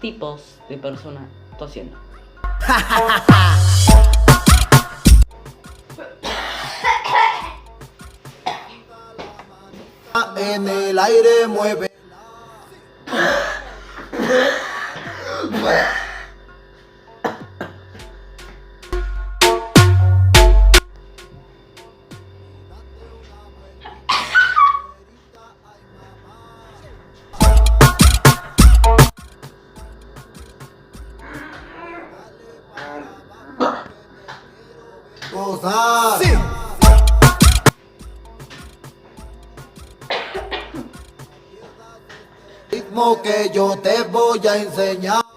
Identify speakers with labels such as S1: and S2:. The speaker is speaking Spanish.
S1: tipos de personas tosiendo.
S2: En el aire mueve. Gozar. Sí. Ritmo que yo te voy a enseñar.